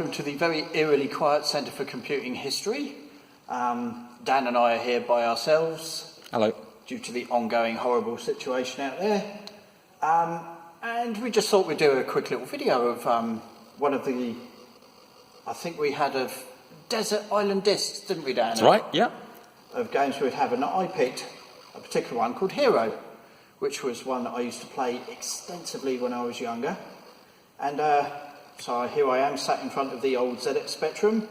welcome to the very eerily quiet Centre for Computing History. Dan and I are here by ourselves. Hello. Due to the ongoing horrible situation out there. And we just thought we'd do a quick little video of one of the, I think we had of desert island discs, didn't we, Dan? That's right, yeah. Of games we'd have, and I picked a particular one called H.E.R.O, which was one that I used to play extensively when I was younger. And so here I am, sat in front of the old ZX Spectrum.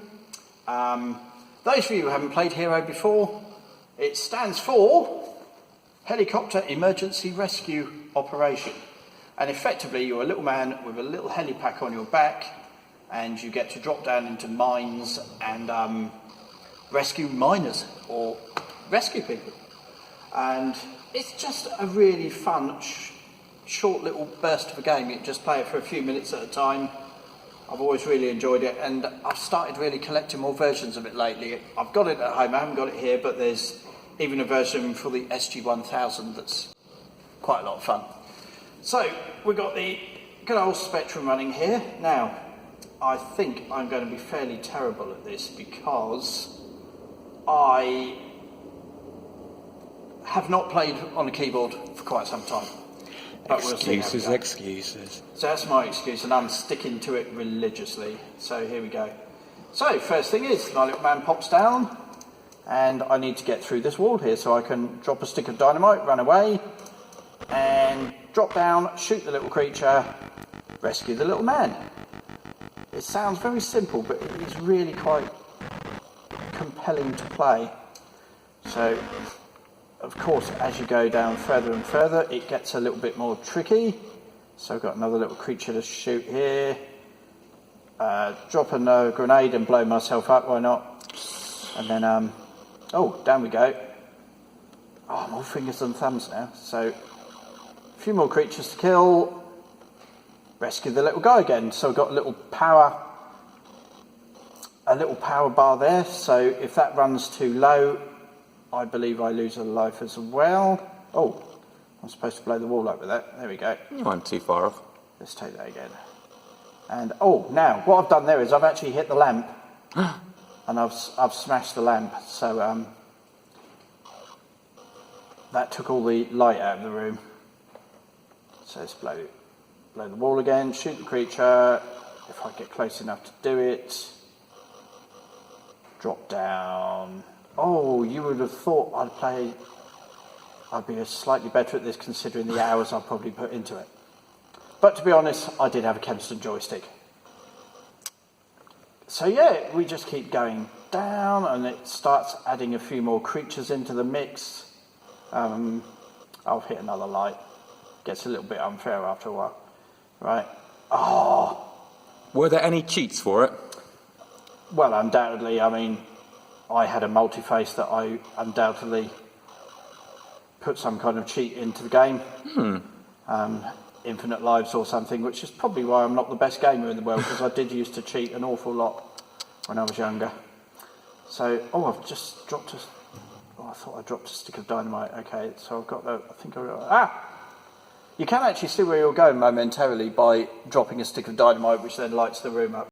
Those of you who haven't played H.E.R.O before, it stands for Helicopter Emergency Rescue Operation. And effectively, you're a little man with a little helipack on your back, and you get to drop down into mines and rescue miners, or rescue people. And it's just a really fun, short little burst of a game. You just play it for a few minutes at a time. I've always really enjoyed it, and I've started really collecting more versions of it lately. I've got it at home, I haven't got it here, but there's even a version for the SG-1000 that's quite a lot of fun. So, we've got the good old Spectrum running here. Now, I think I'm going to be fairly terrible at this because I have not played on a keyboard for quite some time. But Excuses, excuses. So that's my excuse, and I'm sticking to it religiously. So here we go. So, first thing is, my little man pops down, and I need to get through this wall here so I can drop a stick of dynamite, run away, and drop down, shoot the little creature, rescue the little man. It sounds very simple, but it is really quite compelling to play. So, of course, as you go down further and further, it gets a little bit more tricky. So I've got another little creature to shoot here. Drop a grenade and blow myself up, why not? And then, oh, down we go. Oh, more fingers than thumbs now. So, a few more creatures to kill. Rescue the little guy again. So I've got a little power bar there. So if that runs too low, I believe I lose a life as well. Oh, I'm supposed to blow the wall up with that. There we go. You weren't too far off. Let's take that again. And oh, now what I've done there is I've actually hit the lamp, and I've smashed the lamp. So that took all the light out of the room. So let's blow the wall again. Shoot the creature. If I get close enough to do it. Drop down. Oh, you would have thought I'd be slightly better at this considering the hours I probably put into it. But to be honest, I did have a Kempston joystick. So yeah, we just keep going down, and it starts adding a few more creatures into the mix. I'll hit another light. Gets a little bit unfair after a while. Right. Oh. Were there any cheats for it? Well, undoubtedly, I mean, I had a multi-face that I undoubtedly put some kind of cheat into the game. Infinite lives or something, which is probably why I'm not the best gamer in the world, because I did used to cheat an awful lot when I was younger. So, oh, I've just dropped I thought I dropped a stick of dynamite. Okay, so I've got that. I think I got... You can actually see where you're going momentarily by dropping a stick of dynamite, which then lights the room up.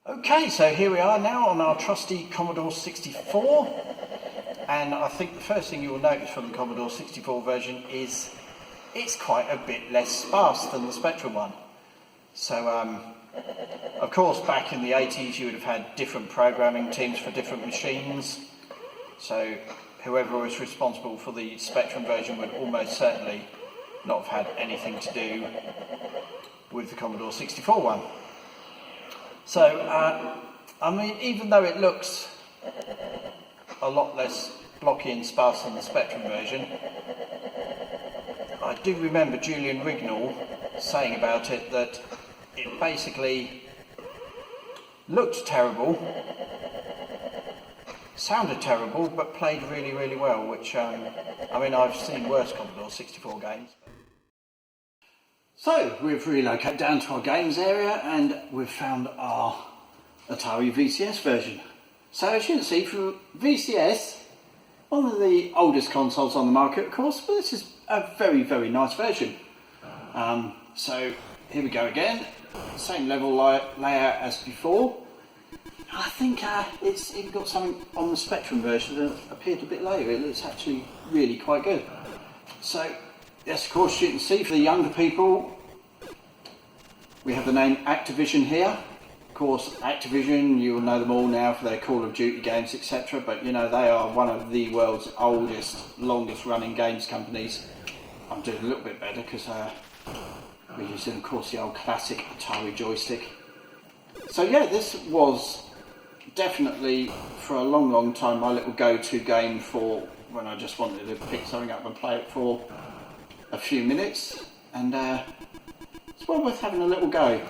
Okay, so here we are now on our trusty Commodore 64, and I think the first thing you will notice from the Commodore 64 version is it's quite a bit less sparse than the Spectrum one. So, of course, back in the 80s you would have had different programming teams for different machines, so whoever was responsible for the Spectrum version would almost certainly not have had anything to do with the Commodore 64 one. So, I mean, even though it looks a lot less blocky and sparse than the Spectrum version, I do remember Julian Rignall saying about it that it basically looked terrible, sounded terrible, but played really, really well, which, I mean, I've seen worse Commodore 64 games. So, we've relocated down to our games area, and we've found our Atari VCS version. So, as you can see, from VCS, one of the oldest consoles on the market, of course, but this is a very, very nice version. So here we go again, same level layout as before. I think it's even got something on the Spectrum version that appeared a bit later. It looks actually really quite good. So yes, of course, you can see for the younger people, we have the name Activision here. Of course, Activision, you'll know them all now for their Call of Duty games, etc. But you know, they are one of the world's oldest, longest running games companies. I'm doing a little bit better because we're using, of course, the old classic Atari joystick. So yeah, this was definitely, for a long, long time, my little go-to game for when I just wanted to pick something up and play it for a few minutes. And it's well worth having a little go.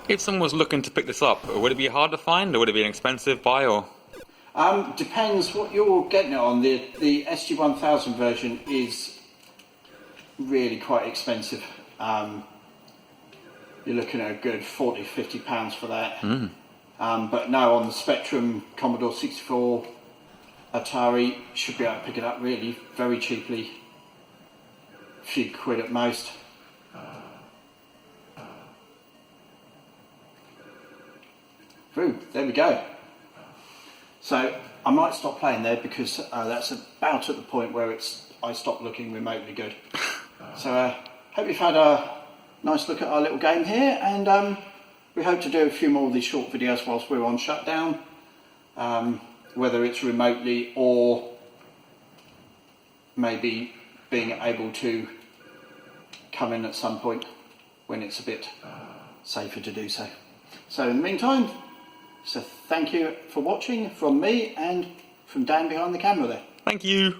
If someone was looking to pick this up, would it be hard to find, or would it be an expensive buy, or? Depends what you're getting it on. The SG-1000 version is really quite expensive. You're looking at a good £40–50 for that. But no, on the Spectrum, Commodore 64, Atari, should be able to pick it up really very cheaply. A few quid at most. Ooh, there we go. So I might stop playing there because that's about at the point where I stop looking remotely good. So hope you've had a nice look at our little game here, and we hope to do a few more of these short videos whilst we're on shutdown, whether it's remotely or maybe being able to come in at some point when it's a bit safer to do so. So in the meantime, so thank you for watching from me and from Dan behind the camera there. Thank you.